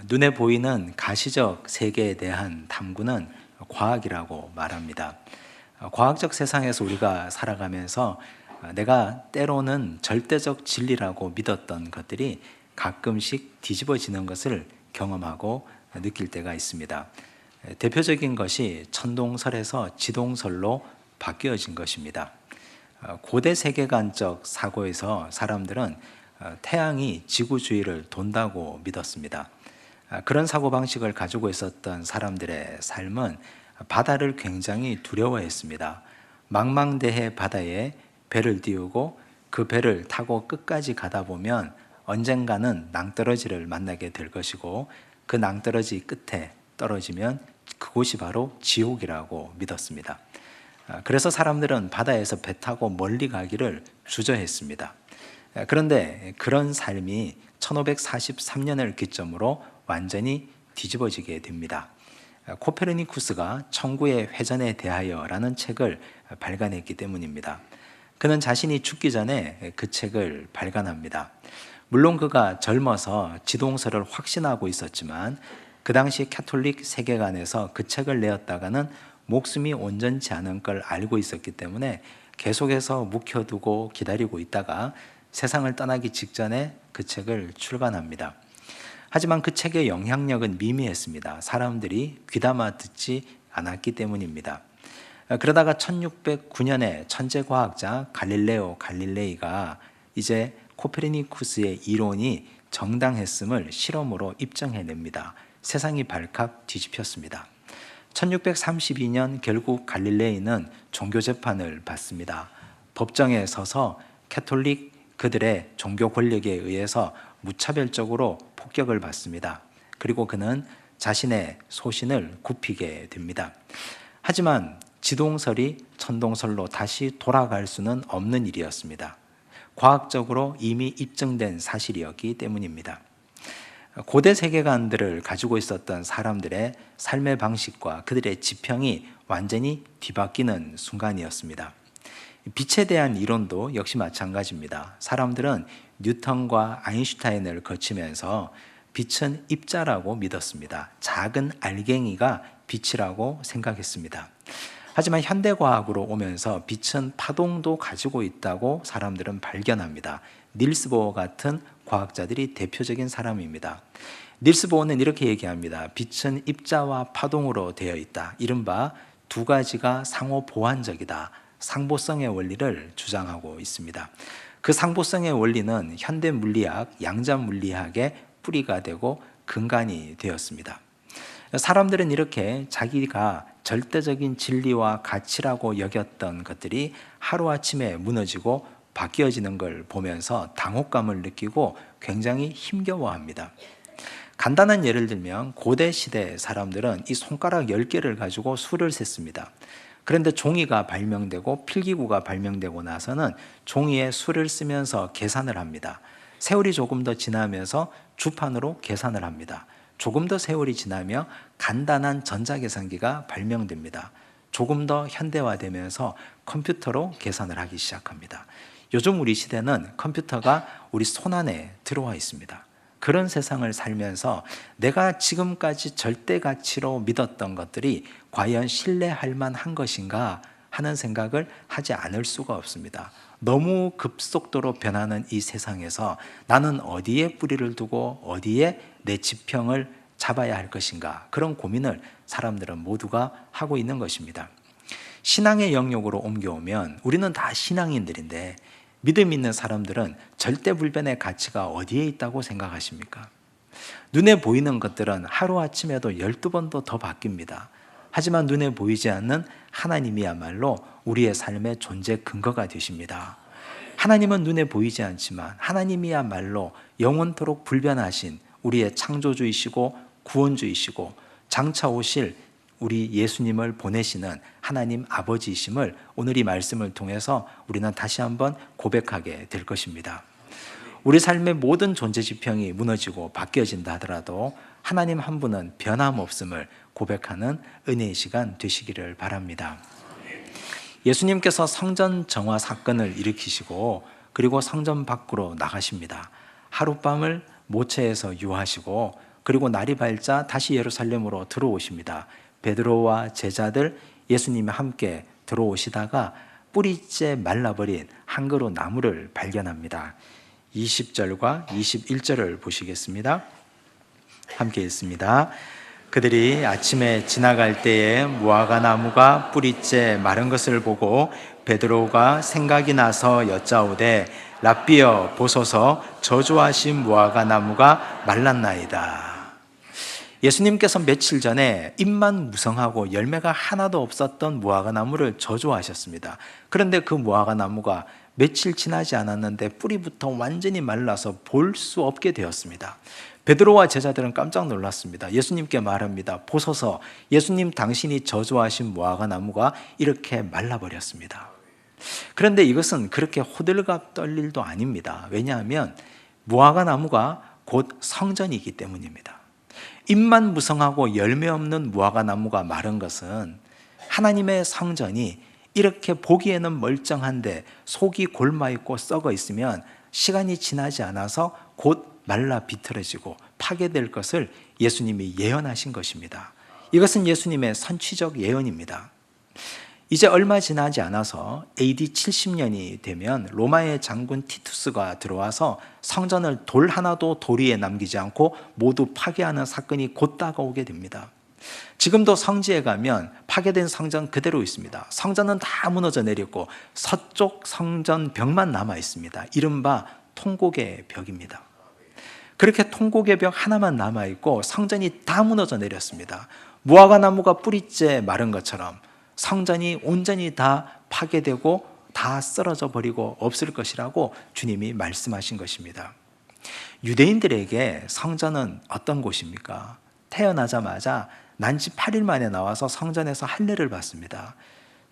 눈에 보이는 가시적 세계에 대한 탐구는 과학이라고 말합니다. 과학적 세상에서 우리가 살아가면서 내가 때로는 절대적 진리라고 믿었던 것들이 가끔씩 뒤집어지는 것을 경험하고 느낄 때가 있습니다. 대표적인 것이 천동설에서 지동설로 바뀌어진 것입니다. 고대 세계관적 사고에서 사람들은 태양이 지구 주위를 돈다고 믿었습니다. 그런 사고방식을 가지고 있었던 사람들의 삶은 바다를 굉장히 두려워했습니다. 망망대해 바다에 배를 띄우고 그 배를 타고 끝까지 가다 보면 언젠가는 낭떠러지를 만나게 될 것이고, 그 낭떠러지 끝에 떨어지면 그곳이 바로 지옥이라고 믿었습니다. 그래서 사람들은 바다에서 배 타고 멀리 가기를 주저했습니다. 그런데 그런 삶이 1543년을 기점으로 완전히 뒤집어지게 됩니다. 코페르니쿠스가 천구의 회전에 대하여라는 책을 발간했기 때문입니다. 그는 자신이 죽기 전에 그 책을 발간합니다. 물론 그가 젊어서 지동설을 확신하고 있었지만 그 당시 캐톨릭 세계관에서 그 책을 내었다가는 목숨이 온전치 않은 걸 알고 있었기 때문에 계속해서 묵혀두고 기다리고 있다가 세상을 떠나기 직전에 그 책을 출간합니다. 하지만 그 책의 영향력은 미미했습니다. 사람들이 귀담아 듣지 않았기 때문입니다. 그러다가 1609년에 천재과학자 갈릴레오 갈릴레이가 이제 코페르니쿠스의 이론이 정당했음을 실험으로 입증해냅니다. 세상이 발칵 뒤집혔습니다. 1632년 결국 갈릴레이는 종교재판을 받습니다. 법정에 서서 캐톨릭 그들의 종교 권력에 의해서 무차별적으로 폭격을 받습니다. 그리고 그는 자신의 소신을 굽히게 됩니다. 하지만 지동설이 천동설로 다시 돌아갈 수는 없는 일이었습니다. 과학적으로 이미 입증된 사실이었기 때문입니다. 고대 세계관들을 가지고 있었던 사람들의 삶의 방식과 그들의 지평이 완전히 뒤바뀌는 순간이었습니다. 빛에 대한 이론도 역시 마찬가지입니다. 사람들은 뉴턴과 아인슈타인을 거치면서 빛은 입자라고 믿었습니다. 작은 알갱이가 빛이라고 생각했습니다. 하지만 현대과학으로 오면서 빛은 파동도 가지고 있다고 사람들은 발견합니다. 닐스 보어 같은 과학자들이 대표적인 사람입니다. 닐스 보어는 이렇게 얘기합니다. 빛은 입자와 파동으로 되어 있다. 이른바 두 가지가 상호 보완적이다. 상보성의 원리를 주장하고 있습니다. 그 상보성의 원리는 현대 물리학, 양자 물리학의 뿌리가 되고 근간이 되었습니다. 사람들은 이렇게 자기가 절대적인 진리와 가치라고 여겼던 것들이 하루아침에 무너지고 바뀌어지는 걸 보면서 당혹감을 느끼고 굉장히 힘겨워합니다. 간단한 예를 들면 고대 시대 사람들은 이 손가락 10개를 가지고 수를 셌습니다. 그런데 종이가 발명되고 필기구가 발명되고 나서는 종이에 수를 쓰면서 계산을 합니다. 세월이 조금 더 지나면서 주판으로 계산을 합니다. 조금 더 세월이 지나며 간단한 전자계산기가 발명됩니다. 조금 더 현대화되면서 컴퓨터로 계산을 하기 시작합니다. 요즘 우리 시대는 컴퓨터가 우리 손안에 들어와 있습니다. 그런 세상을 살면서 내가 지금까지 절대 가치로 믿었던 것들이 과연 신뢰할 만한 것인가 하는 생각을 하지 않을 수가 없습니다. 너무 급속도로 변하는 이 세상에서 나는 어디에 뿌리를 두고 어디에 내 지평을 잡아야 할 것인가, 그런 고민을 사람들은 모두가 하고 있는 것입니다. 신앙의 영역으로 옮겨오면 우리는 다 신앙인들인데 믿음 있는 사람들은 절대불변의 가치가 어디에 있다고 생각하십니까? 눈에 보이는 것들은 하루아침에도 12번도 더 바뀝니다. 하지만 눈에 보이지 않는 하나님이야말로 우리의 삶의 존재 근거가 되십니다. 하나님은 눈에 보이지 않지만 하나님이야말로 영원토록 불변하신 우리의 창조주이시고 구원주이시고 장차 오실 우리 예수님을 보내시는 하나님 아버지이심을 오늘 이 말씀을 통해서 우리는 다시 한번 고백하게 될 것입니다. 우리 삶의 모든 존재 지평이 무너지고 바뀌어진다 하더라도 하나님 한 분은 변함없음을 고백하는 은혜의 시간 되시기를 바랍니다. 예수님께서 성전 정화 사건을 일으키시고 그리고 성전 밖으로 나가십니다. 하룻밤을 모처에서 유하시고 그리고 날이 밝자 다시 예루살렘으로 들어오십니다. 베드로와 제자들 예수님이 함께 들어오시다가 뿌리째 말라버린 한 그루 나무를 발견합니다. 20절과 21절을 보시겠습니다. 함께 읽습니다. 그들이 아침에 지나갈 때에 무화과 나무가 뿌리째 마른 것을 보고 베드로가 생각이 나서 여짜오되 랍비여 보소서 저주하신 무화과 나무가 말랐나이다. 예수님께서 며칠 전에 잎만 무성하고 열매가 하나도 없었던 무화과 나무를 저주하셨습니다. 그런데 그 무화과 나무가 며칠 지나지 않았는데 뿌리부터 완전히 말라서 볼 수 없게 되었습니다. 베드로와 제자들은 깜짝 놀랐습니다. 예수님께 말합니다. 보소서, 예수님 당신이 저주하신 무화과 나무가 이렇게 말라버렸습니다. 그런데 이것은 그렇게 호들갑 떨 일도 아닙니다. 왜냐하면 무화과 나무가 곧 성전이기 때문입니다. 잎만 무성하고 열매 없는 무화과 나무가 마른 것은 하나님의 성전이 이렇게 보기에는 멀쩡한데 속이 골마있고 썩어 있으면 시간이 지나지 않아서 곧 말라 비틀어지고 파괴될 것을 예수님이 예언하신 것입니다. 이것은 예수님의 선취적 예언입니다. 이제 얼마 지나지 않아서 AD 70년이 되면 로마의 장군 티투스가 들어와서 성전을 돌 하나도 도리에 남기지 않고 모두 파괴하는 사건이 곧 다가오게 됩니다. 지금도 성지에 가면 파괴된 성전 그대로 있습니다. 성전은 다 무너져 내렸고 서쪽 성전 벽만 남아 있습니다. 이른바 통곡의 벽입니다. 그렇게 통곡의 벽 하나만 남아 있고 성전이 다 무너져 내렸습니다. 무화과 나무가 뿌리째 마른 것처럼 성전이 온전히 다 파괴되고 다 쓰러져 버리고 없을 것이라고 주님이 말씀하신 것입니다. 유대인들에게 성전은 어떤 곳입니까? 태어나자마자 난지 8일 만에 나와서 성전에서 할례를 받습니다.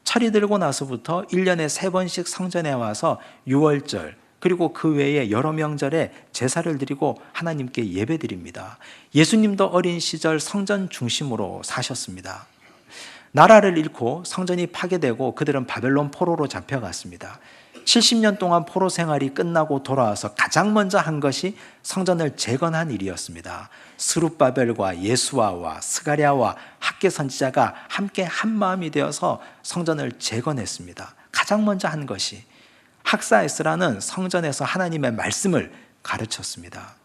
철이 들고 나서부터 1년에 3번씩 성전에 와서 유월절 그리고 그 외에 여러 명절에 제사를 드리고 하나님께 예배드립니다. 예수님도 어린 시절 성전 중심으로 사셨습니다. 나라를 잃고 성전이 파괴되고 그들은 바벨론 포로로 잡혀갔습니다. 70년 동안 포로 생활이 끝나고 돌아와서 가장 먼저 한 것이 성전을 재건한 일이었습니다. 스룹바벨과 예수아와 스가랴와 학개 선지자가 함께 한 마음이 되어서 성전을 재건했습니다. 가장 먼저 한 것이 학사에스라는 성전에서 하나님의 말씀을 가르쳤습니다.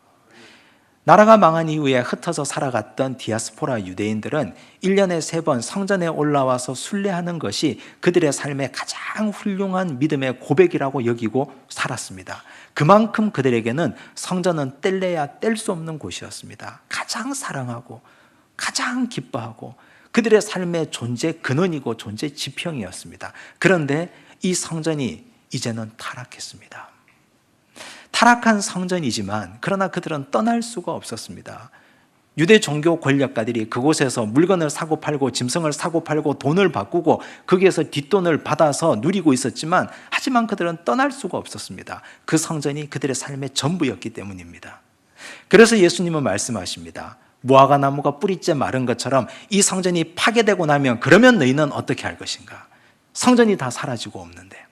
나라가 망한 이후에 흩어져 살아갔던 디아스포라 유대인들은 1년에 3번 성전에 올라와서 순례하는 것이 그들의 삶의 가장 훌륭한 믿음의 고백이라고 여기고 살았습니다. 그만큼 그들에게는 성전은 뗄래야 뗄 수 없는 곳이었습니다. 가장 사랑하고 가장 기뻐하고 그들의 삶의 존재 근원이고 존재 지평이었습니다. 그런데 이 성전이 이제는 타락했습니다. 타락한 성전이지만 그러나 그들은 떠날 수가 없었습니다. 유대 종교 권력가들이 그곳에서 물건을 사고 팔고 짐승을 사고 팔고 돈을 바꾸고 거기에서 뒷돈을 받아서 누리고 있었지만 하지만 그들은 떠날 수가 없었습니다. 그 성전이 그들의 삶의 전부였기 때문입니다. 그래서 예수님은 말씀하십니다. 무화과 나무가 뿌리째 마른 것처럼 이 성전이 파괴되고 나면 그러면 너희는 어떻게 할 것인가? 성전이 다 사라지고 없는데.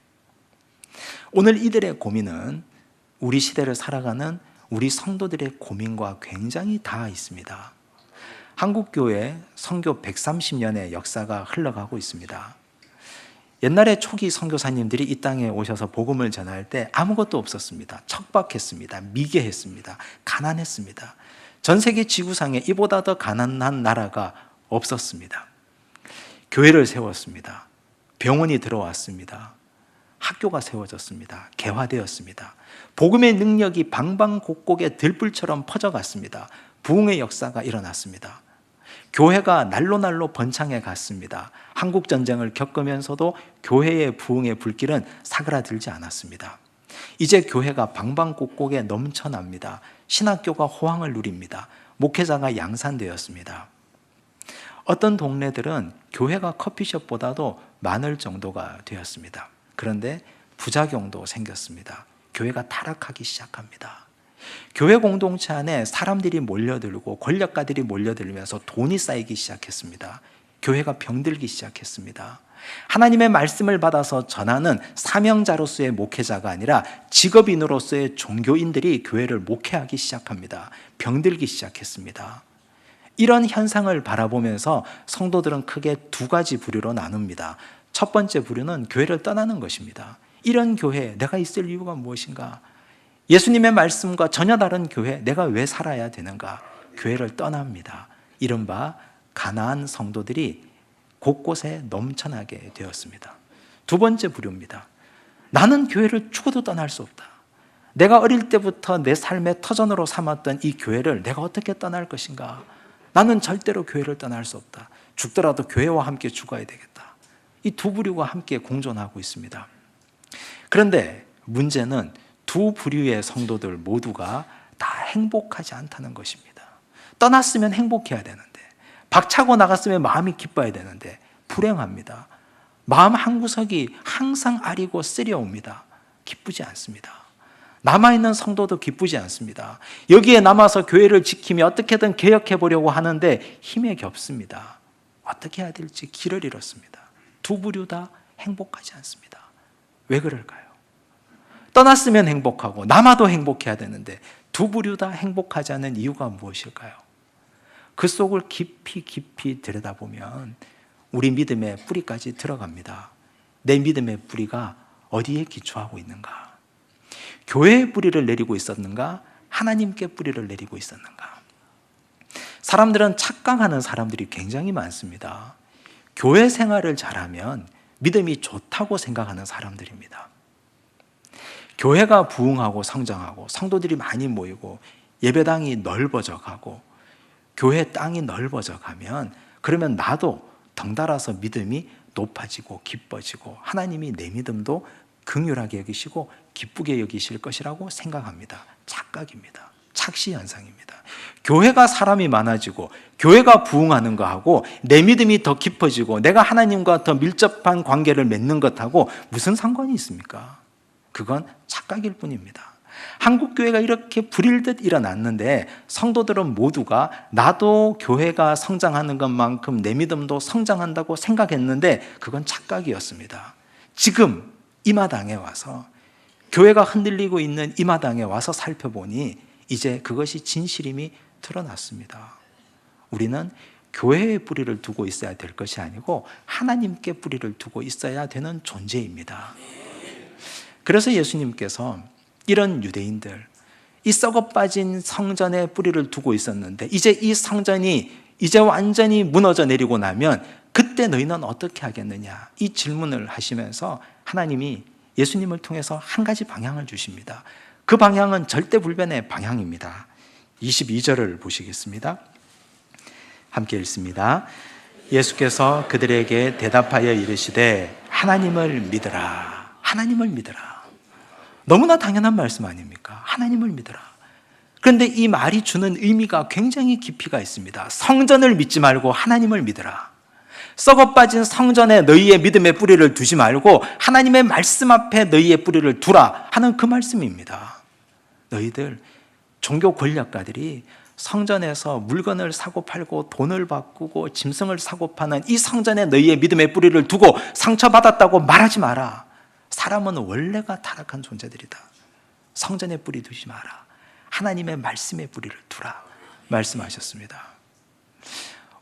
오늘 이들의 고민은 우리 시대를 살아가는 우리 성도들의 고민과 굉장히 닿아 있습니다. 한국교회 선교 130년의 역사가 흘러가고 있습니다. 옛날에 초기 선교사님들이 이 땅에 오셔서 복음을 전할 때 아무것도 없었습니다. 척박했습니다. 미개했습니다. 가난했습니다. 전 세계 지구상에 이보다 더 가난한 나라가 없었습니다. 교회를 세웠습니다. 병원이 들어왔습니다. 학교가 세워졌습니다. 개화되었습니다. 복음의 능력이 방방곡곡에 들불처럼 퍼져갔습니다. 부흥의 역사가 일어났습니다. 교회가 날로 번창해 갔습니다. 한국전쟁을 겪으면서도 교회의 부흥의 불길은 사그라들지 않았습니다. 이제 교회가 방방곡곡에 넘쳐납니다. 신학교가 호황을 누립니다. 목회자가 양산되었습니다. 어떤 동네들은 교회가 커피숍보다도 많을 정도가 되었습니다. 그런데 부작용도 생겼습니다. 교회가 타락하기 시작합니다. 교회 공동체 안에 사람들이 몰려들고 권력가들이 몰려들면서 돈이 쌓이기 시작했습니다. 교회가 병들기 시작했습니다. 하나님의 말씀을 받아서 전하는 사명자로서의 목회자가 아니라 직업인으로서의 종교인들이 교회를 목회하기 시작합니다. 병들기 시작했습니다. 이런 현상을 바라보면서 성도들은 크게 두 가지 부류로 나눕니다. 첫 번째 부류는 교회를 떠나는 것입니다. 이런 교회에 내가 있을 이유가 무엇인가? 예수님의 말씀과 전혀 다른 교회, 내가 왜 살아야 되는가? 교회를 떠납니다. 이른바 가나안 성도들이 곳곳에 넘쳐나게 되었습니다. 두 번째 부류입니다. 나는 교회를 죽어도 떠날 수 없다. 내가 어릴 때부터 내 삶의 터전으로 삼았던 이 교회를 내가 어떻게 떠날 것인가? 나는 절대로 교회를 떠날 수 없다. 죽더라도 교회와 함께 죽어야 되겠다. 이 두 부류가 함께 공존하고 있습니다. 그런데 문제는 두 부류의 성도들 모두가 다 행복하지 않다는 것입니다. 떠났으면 행복해야 되는데, 박차고 나갔으면 마음이 기뻐야 되는데 불행합니다. 마음 한구석이 항상 아리고 쓰려옵니다. 기쁘지 않습니다. 남아있는 성도도 기쁘지 않습니다. 여기에 남아서 교회를 지키며 어떻게든 개혁해 보려고 하는데 힘에 겹습니다. 어떻게 해야 될지 길을 잃었습니다. 두 부류 다 행복하지 않습니다. 왜 그럴까요? 떠났으면 행복하고 남아도 행복해야 되는데 두 부류 다 행복하지 않은 이유가 무엇일까요? 그 속을 깊이 들여다보면 우리 믿음의 뿌리까지 들어갑니다. 내 믿음의 뿌리가 어디에 기초하고 있는가? 교회의 뿌리를 내리고 있었는가? 하나님께 뿌리를 내리고 있었는가? 사람들은 착각하는 사람들이 굉장히 많습니다. 교회 생활을 잘하면 믿음이 좋다고 생각하는 사람들입니다. 교회가 부흥하고 성장하고 성도들이 많이 모이고 예배당이 넓어져 가고 교회 땅이 넓어져 가면 그러면 나도 덩달아서 믿음이 높아지고 기뻐지고 하나님이 내 믿음도 긍휼하게 여기시고 기쁘게 여기실 것이라고 생각합니다. 착각입니다. 착시 현상입니다. 교회가 사람이 많아지고 교회가 부흥하는 것하고 내 믿음이 더 깊어지고 내가 하나님과 더 밀접한 관계를 맺는 것하고 무슨 상관이 있습니까? 그건 착각일 뿐입니다. 한국 교회가 이렇게 불일듯 일어났는데 성도들은 모두가 나도 교회가 성장하는 것만큼 내 믿음도 성장한다고 생각했는데 그건 착각이었습니다. 지금 이 마당에 와서 교회가 흔들리고 있는 이 마당에 와서 살펴보니 이제 그것이 진실임이 드러났습니다. 우리는 교회의 뿌리를 두고 있어야 될 것이 아니고 하나님께 뿌리를 두고 있어야 되는 존재입니다. 그래서 예수님께서 이런 유대인들, 이 썩어 빠진 성전에 뿌리를 두고 있었는데 이제 이 성전이 이제 완전히 무너져 내리고 나면 그때 너희는 어떻게 하겠느냐? 이 질문을 하시면서 하나님이 예수님을 통해서 한 가지 방향을 주십니다. 그 방향은 절대불변의 방향입니다. 22절을 보시겠습니다. 함께 읽습니다. 예수께서 그들에게 대답하여 이르시되 하나님을 믿으라. 하나님을 믿으라. 너무나 당연한 말씀 아닙니까? 하나님을 믿으라. 그런데 이 말이 주는 의미가 굉장히 깊이가 있습니다. 성전을 믿지 말고 하나님을 믿으라. 썩어 빠진 성전에 너희의 믿음의 뿌리를 두지 말고 하나님의 말씀 앞에 너희의 뿌리를 두라 하는 그 말씀입니다. 너희들 종교 권력가들이 성전에서 물건을 사고 팔고 돈을 바꾸고 짐승을 사고 파는 이 성전에 너희의 믿음의 뿌리를 두고 상처받았다고 말하지 마라. 사람은 원래가 타락한 존재들이다. 성전에 뿌리 두지 마라. 하나님의 말씀에 뿌리를 두라 말씀하셨습니다.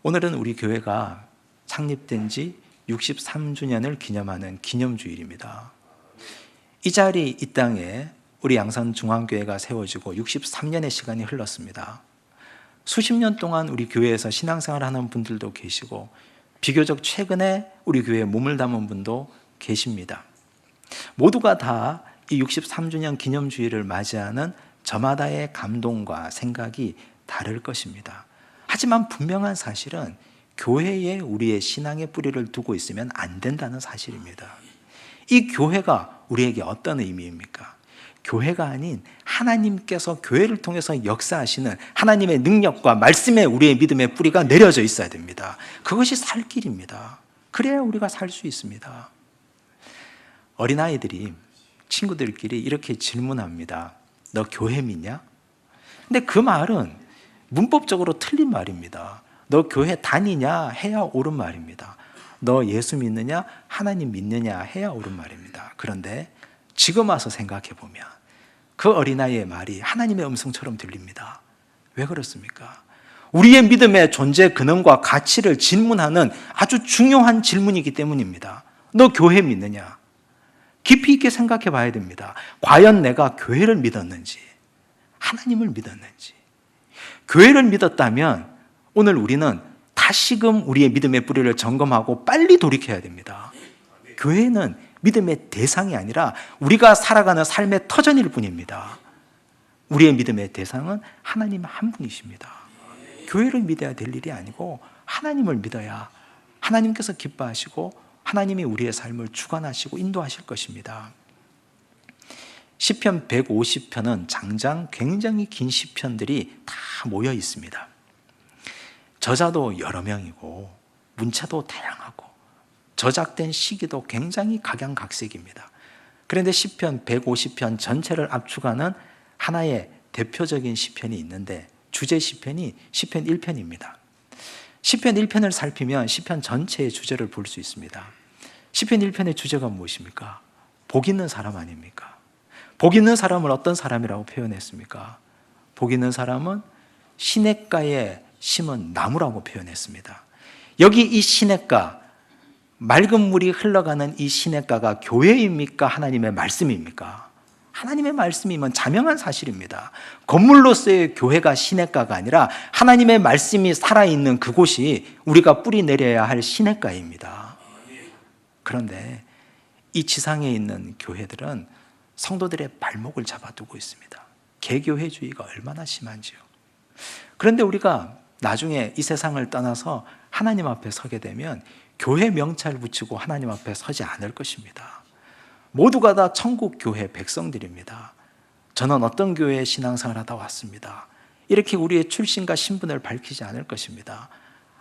오늘은 우리 교회가 창립된 지 63주년을 기념하는 기념주일입니다. 이 자리 이 땅에 우리 양산중앙교회가 세워지고 63년의 시간이 흘렀습니다. 수십 년 동안 우리 교회에서 신앙생활을 하는 분들도 계시고 비교적 최근에 우리 교회에 몸을 담은 분도 계십니다. 모두가 다 이 63주년 기념주일을 맞이하는 저마다의 감동과 생각이 다를 것입니다. 하지만 분명한 사실은 교회에 우리의 신앙의 뿌리를 두고 있으면 안 된다는 사실입니다. 이 교회가 우리에게 어떤 의미입니까? 교회가 아닌 하나님께서 교회를 통해서 역사하시는 하나님의 능력과 말씀에 우리의 믿음의 뿌리가 내려져 있어야 됩니다. 그것이 살 길입니다. 그래야 우리가 살 수 있습니다. 어린아이들이 친구들끼리 이렇게 질문합니다. 너 교회 믿냐? 근데 그 말은 문법적으로 틀린 말입니다. 너 교회 다니냐? 해야 옳은 말입니다. 너 예수 믿느냐? 하나님 믿느냐? 해야 옳은 말입니다. 그런데 지금 와서 생각해 보면 그 어린아이의 말이 하나님의 음성처럼 들립니다. 왜 그렇습니까? 우리의 믿음의 존재 근원과 가치를 질문하는 아주 중요한 질문이기 때문입니다. 너 교회 믿느냐? 깊이 있게 생각해 봐야 됩니다. 과연 내가 교회를 믿었는지, 하나님을 믿었는지. 교회를 믿었다면 오늘 우리는 다시금 우리의 믿음의 뿌리를 점검하고 빨리 돌이켜야 됩니다. 교회는 믿음의 대상이 아니라 우리가 살아가는 삶의 터전일 뿐입니다. 우리의 믿음의 대상은 하나님 한 분이십니다. 교회를 믿어야 될 일이 아니고 하나님을 믿어야 하나님께서 기뻐하시고 하나님이 우리의 삶을 주관하시고 인도하실 것입니다. 시편 150편은 장장 굉장히 긴 시편들이 다 모여 있습니다. 저자도 여러 명이고 문체도 다양하고 저작된 시기도 굉장히 각양각색입니다. 그런데 시편 150편 전체를 압축하는 하나의 대표적인 시편이 있는데 주제 시편이 시편 1편입니다. 시편 1편을 살피면 시편 전체의 주제를 볼 수 있습니다. 시편 1편의 주제가 무엇입니까? 복 있는 사람 아닙니까? 복 있는 사람을 어떤 사람이라고 표현했습니까? 복 있는 사람은 시냇가에 심은 나무라고 표현했습니다. 여기 이 시냇가, 맑은 물이 흘러가는 이 시냇가가 교회입니까? 하나님의 말씀입니까? 하나님의 말씀이면 자명한 사실입니다. 건물로서의 교회가 시냇가가 아니라 하나님의 말씀이 살아있는 그곳이 우리가 뿌리 내려야 할 시냇가입니다. 그런데 이 지상에 있는 교회들은 성도들의 발목을 잡아두고 있습니다. 개교회주의가 얼마나 심한지요. 그런데 우리가 나중에 이 세상을 떠나서 하나님 앞에 서게 되면 교회 명찰 붙이고 하나님 앞에 서지 않을 것입니다. 모두가 다 천국 교회 백성들입니다. 저는 어떤 교회에 신앙생활 하다 왔습니다. 이렇게 우리의 출신과 신분을 밝히지 않을 것입니다.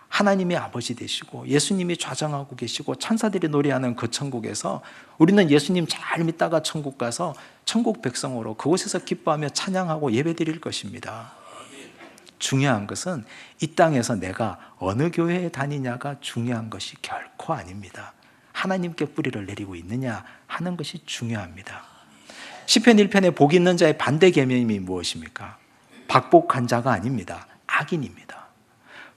하나님이 아버지 되시고 예수님이 좌정하고 계시고 천사들이 노래하는 그 천국에서 우리는 예수님 잘 믿다가 천국 가서 천국 백성으로 그곳에서 기뻐하며 찬양하고 예배드릴 것입니다. 중요한 것은 이 땅에서 내가 어느 교회에 다니냐가 중요한 것이 결코 아닙니다. 하나님께 뿌리를 내리고 있느냐 하는 것이 중요합니다. 시편 1편에 복 있는 자의 반대 계명이 무엇입니까? 박복한 자가 아닙니다. 악인입니다.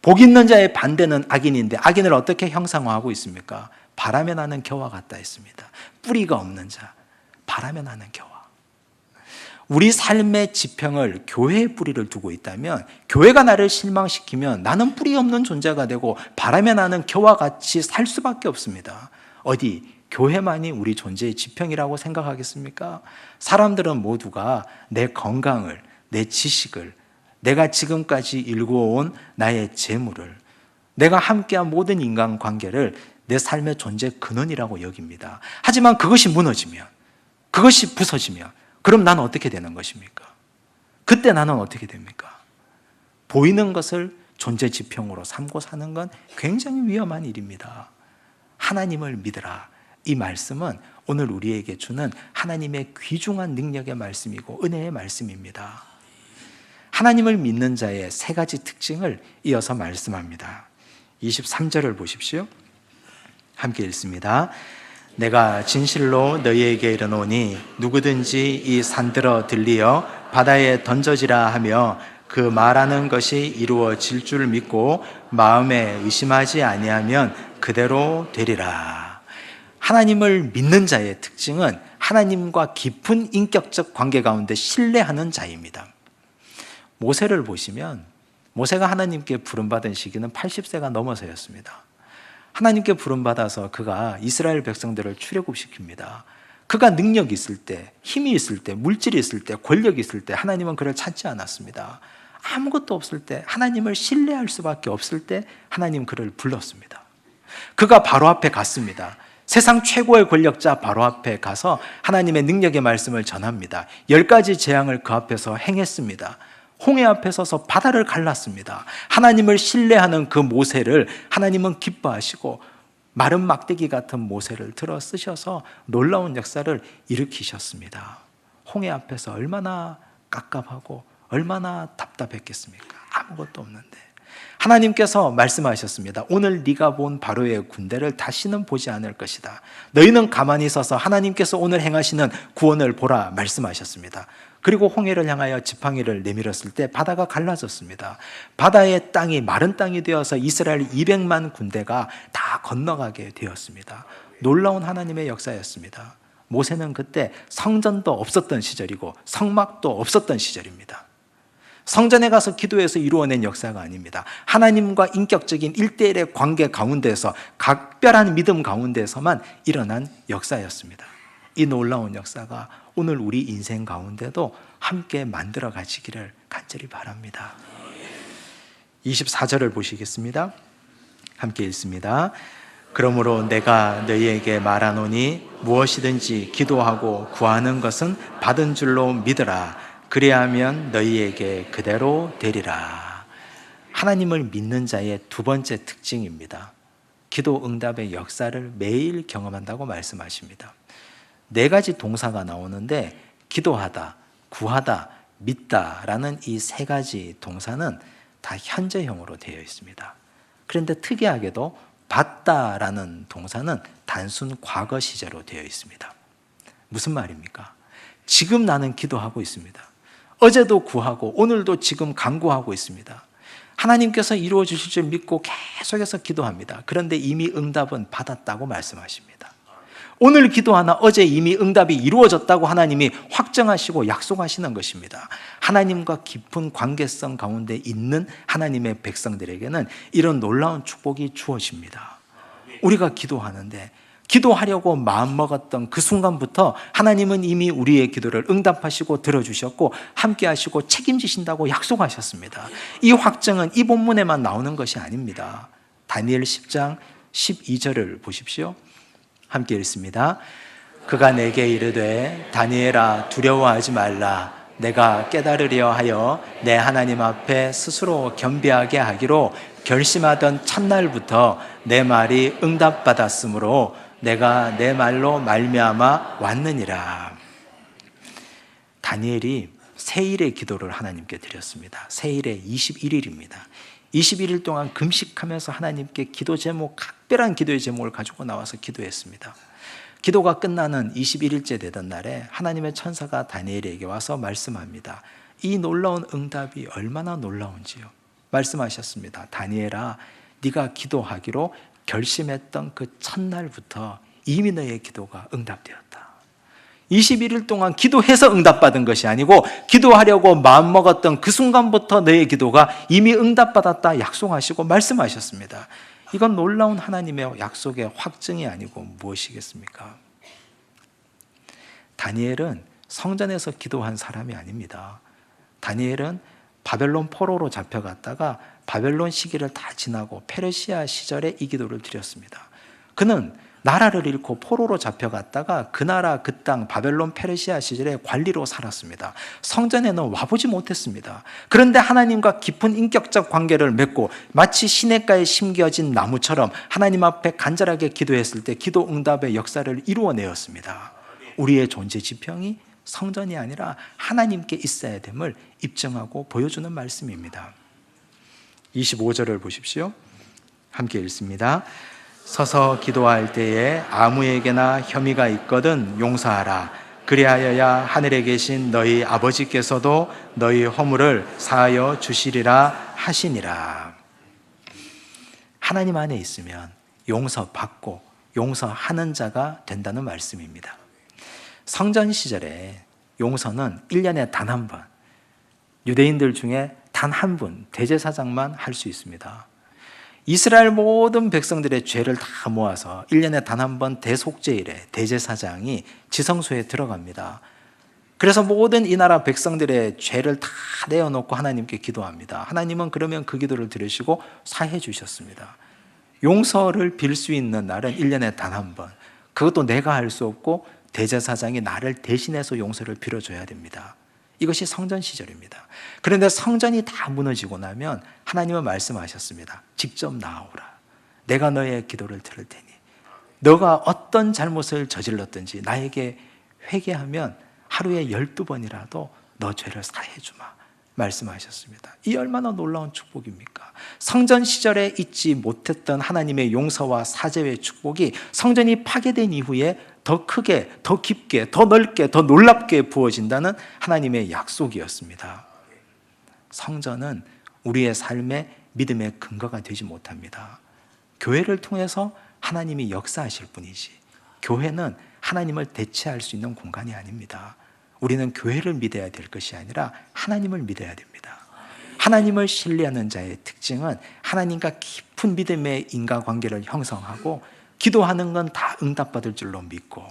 복 있는 자의 반대는 악인인데 악인을 어떻게 형상화하고 있습니까? 바람에 나는 겨와 같다 했습니다. 뿌리가 없는 자, 바람에 나는 겨와. 우리 삶의 지평을 교회의 뿌리를 두고 있다면 교회가 나를 실망시키면 나는 뿌리 없는 존재가 되고 바람에 나는 겨와 같이 살 수밖에 없습니다. 어디 교회만이 우리 존재의 지평이라고 생각하겠습니까? 사람들은 모두가 내 건강을, 내 지식을, 내가 지금까지 일구어온 나의 재물을, 내가 함께한 모든 인간관계를 내 삶의 존재 근원이라고 여깁니다. 하지만 그것이 무너지면, 그것이 부서지면 그럼 나는 어떻게 되는 것입니까? 그때 나는 어떻게 됩니까? 보이는 것을 존재 지평으로 삼고 사는 건 굉장히 위험한 일입니다. 하나님을 믿으라. 이 말씀은 오늘 우리에게 주는 하나님의 귀중한 능력의 말씀이고 은혜의 말씀입니다. 하나님을 믿는 자의 세 가지 특징을 이어서 말씀합니다. 23절을 보십시오. 함께 읽습니다. 내가 진실로 너희에게 이르노니 누구든지 이 산들어 들리어 바다에 던져지라 하며 그 말하는 것이 이루어질 줄 믿고 마음에 의심하지 아니하면 그대로 되리라. 하나님을 믿는 자의 특징은 하나님과 깊은 인격적 관계 가운데 신뢰하는 자입니다. 모세를 보시면 모세가 하나님께 부름받은 시기는 80세가 넘어서였습니다. 하나님께 부름받아서 그가 이스라엘 백성들을 출애굽시킵니다. 그가 능력이 있을 때, 힘이 있을 때, 물질이 있을 때, 권력이 있을 때 하나님은 그를 찾지 않았습니다. 아무것도 없을 때, 하나님을 신뢰할 수밖에 없을 때 하나님 그를 불렀습니다. 그가 바로 앞에 갔습니다. 세상 최고의 권력자 바로 앞에 가서 하나님의 능력의 말씀을 전합니다. 10가지 재앙을 그 앞에서 행했습니다. 홍해 앞에 서서 바다를 갈랐습니다. 하나님을 신뢰하는 그 모세를 하나님은 기뻐하시고 마른 막대기 같은 모세를 들어 쓰셔서 놀라운 역사를 일으키셨습니다. 홍해 앞에서 얼마나 깝깝하고 얼마나 답답했겠습니까? 아무것도 없는데 하나님께서 말씀하셨습니다. 오늘 네가 본 바로의 군대를 다시는 보지 않을 것이다. 너희는 가만히 서서 하나님께서 오늘 행하시는 구원을 보라 말씀하셨습니다. 그리고 홍해를 향하여 지팡이를 내밀었을 때 바다가 갈라졌습니다. 바다의 땅이 마른 땅이 되어서 이스라엘 200만 군대가 다 건너가게 되었습니다. 놀라운 하나님의 역사였습니다. 모세는 그때 성전도 없었던 시절이고 성막도 없었던 시절입니다. 성전에 가서 기도해서 이루어낸 역사가 아닙니다. 하나님과 인격적인 1대1의 관계 가운데서 각별한 믿음 가운데서만 일어난 역사였습니다. 이 놀라운 역사가 오늘 우리 인생 가운데도 함께 만들어 가시기를 간절히 바랍니다. 24절을 보시겠습니다. 함께 읽습니다. 그러므로 내가 너희에게 말하노니 무엇이든지 기도하고 구하는 것은 받은 줄로 믿으라. 그리하면 너희에게 그대로 되리라. 하나님을 믿는 자의 두 번째 특징입니다. 기도 응답의 역사를 매일 경험한다고 말씀하십니다. 네 가지 동사가 나오는데 기도하다, 구하다, 믿다라는 이 세 가지 동사는 다 현재형으로 되어 있습니다. 그런데 특이하게도 받다라는 동사는 단순 과거 시제로 되어 있습니다. 무슨 말입니까? 지금 나는 기도하고 있습니다. 어제도 구하고 오늘도 지금 간구하고 있습니다. 하나님께서 이루어 주실 줄 믿고 계속해서 기도합니다. 그런데 이미 응답은 받았다고 말씀하십니다. 오늘 기도하나 어제 이미 응답이 이루어졌다고 하나님이 확정하시고 약속하시는 것입니다. 하나님과 깊은 관계성 가운데 있는 하나님의 백성들에게는 이런 놀라운 축복이 주어집니다. 우리가 기도하는데 기도하려고 마음먹었던 그 순간부터 하나님은 이미 우리의 기도를 응답하시고 들어주셨고 함께 하시고 책임지신다고 약속하셨습니다. 이 확정은 이 본문에만 나오는 것이 아닙니다. 다니엘 10장 12절을 보십시오. 함께 읽습니다. 그가 내게 이르되 다니엘아 두려워하지 말라. 내가 깨달으려 하여 내 하나님 앞에 스스로 겸비하게 하기로 결심하던 첫날부터 내 말이 응답받았으므로 내가 내 말로 말미암아 왔느니라. 다니엘이 세일의 기도를 하나님께 드렸습니다. 세일의 21일입니다. 21일 동안 금식하면서 하나님께 기도 제목, 각별한 기도의 제목을 가지고 나와서 기도했습니다. 기도가 끝나는 21일째 되던 날에 하나님의 천사가 다니엘에게 와서 말씀합니다. 이 놀라운 응답이 얼마나 놀라운지요. 말씀하셨습니다. 다니엘아, 네가 기도하기로 결심했던 그 첫날부터 이미 너의 기도가 응답되었다. 21일 동안 기도해서 응답받은 것이 아니고 기도하려고 마음먹었던 그 순간부터 너의 기도가 이미 응답받았다 약속하시고 말씀하셨습니다. 이건 놀라운 하나님의 약속의 확증이 아니고 무엇이겠습니까? 다니엘은 성전에서 기도한 사람이 아닙니다. 다니엘은 바벨론 포로로 잡혀갔다가 바벨론 시기를 다 지나고 페르시아 시절에 이 기도를 드렸습니다. 그는 나라를 잃고 포로로 잡혀갔다가 그 나라 그 땅 바벨론 페르시아 시절에 관리로 살았습니다. 성전에는 와보지 못했습니다. 그런데 하나님과 깊은 인격적 관계를 맺고 마치 시냇가에 심겨진 나무처럼 하나님 앞에 간절하게 기도했을 때 기도 응답의 역사를 이루어내었습니다. 우리의 존재 지평이 성전이 아니라 하나님께 있어야 됨을 입증하고 보여주는 말씀입니다. 25절을 보십시오. 함께 읽습니다. 서서 기도할 때에 아무에게나 혐의가 있거든 용서하라. 그리하여야 하늘에 계신 너희 아버지께서도 너희 허물을 사하여 주시리라 하시니라. 하나님 안에 있으면 용서받고 용서하는 자가 된다는 말씀입니다. 성전 시절에 용서는 1년에 단 한 번, 유대인들 중에 단 한 분, 대제사장만 할 수 있습니다. 이스라엘 모든 백성들의 죄를 다 모아서 1년에 단 한 번 대속죄일에 대제사장이 지성소에 들어갑니다. 그래서 모든 이 나라 백성들의 죄를 다 내어놓고 하나님께 기도합니다. 하나님은 그러면 그 기도를 들으시고 사해 주셨습니다. 용서를 빌 수 있는 날은 1년에 단 한 번. 그것도 내가 할 수 없고 대제사장이 나를 대신해서 용서를 빌어줘야 됩니다. 이것이 성전 시절입니다. 그런데 성전이 다 무너지고 나면 하나님은 말씀하셨습니다. 직접 나오라. 내가 너의 기도를 들을 테니 너가 어떤 잘못을 저질렀든지 나에게 회개하면 하루에 12번이라도 너 죄를 사해 주마. 말씀하셨습니다. 이 얼마나 놀라운 축복입니까? 성전 시절에 잊지 못했던 하나님의 용서와 사죄의 축복이 성전이 파괴된 이후에 더 크게, 더 깊게, 더 넓게, 더 놀랍게 부어진다는 하나님의 약속이었습니다. 성전은 우리의 삶의 믿음의 근거가 되지 못합니다. 교회를 통해서 하나님이 역사하실 뿐이지, 교회는 하나님을 대체할 수 있는 공간이 아닙니다. 우리는 교회를 믿어야 될 것이 아니라 하나님을 믿어야 됩니다. 하나님을 신뢰하는 자의 특징은 하나님과 깊은 믿음의 인과관계를 형성하고, 기도하는 건 다 응답받을 줄로 믿고,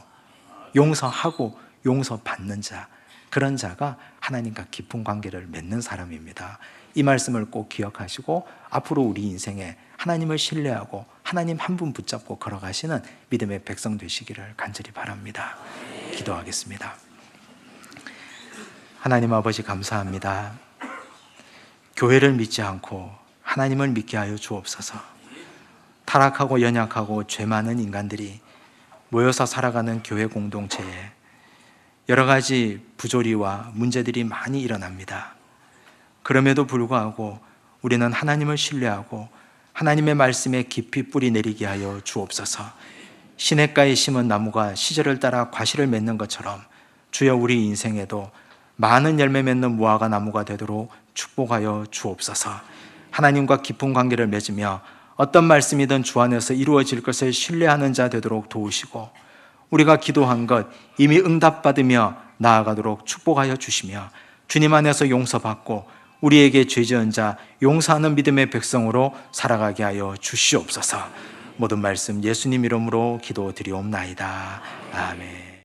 용서하고 용서받는 자, 그런 자가 하나님과 깊은 관계를 맺는 사람입니다. 이 말씀을 꼭 기억하시고 앞으로 우리 인생에 하나님을 신뢰하고 하나님 한 분 붙잡고 걸어가시는 믿음의 백성 되시기를 간절히 바랍니다. 기도하겠습니다. 하나님 아버지, 감사합니다. 교회를 믿지 않고 하나님을 믿게 하여 주옵소서. 타락하고 연약하고 죄 많은 인간들이 모여서 살아가는 교회 공동체에 여러 가지 부조리와 문제들이 많이 일어납니다. 그럼에도 불구하고 우리는 하나님을 신뢰하고 하나님의 말씀에 깊이 뿌리 내리게 하여 주옵소서. 시냇가에 심은 나무가 시절을 따라 과실을 맺는 것처럼 주여, 우리 인생에도 많은 열매 맺는 무화과 나무가 되도록 축복하여 주옵소서. 하나님과 깊은 관계를 맺으며 어떤 말씀이든 주 안에서 이루어질 것을 신뢰하는 자 되도록 도우시고, 우리가 기도한 것 이미 응답받으며 나아가도록 축복하여 주시며, 주님 안에서 용서받고 우리에게 죄 지은 자 용서하는 믿음의 백성으로 살아가게 하여 주시옵소서. 모든 말씀 예수님 이름으로 기도드리옵나이다. 아멘.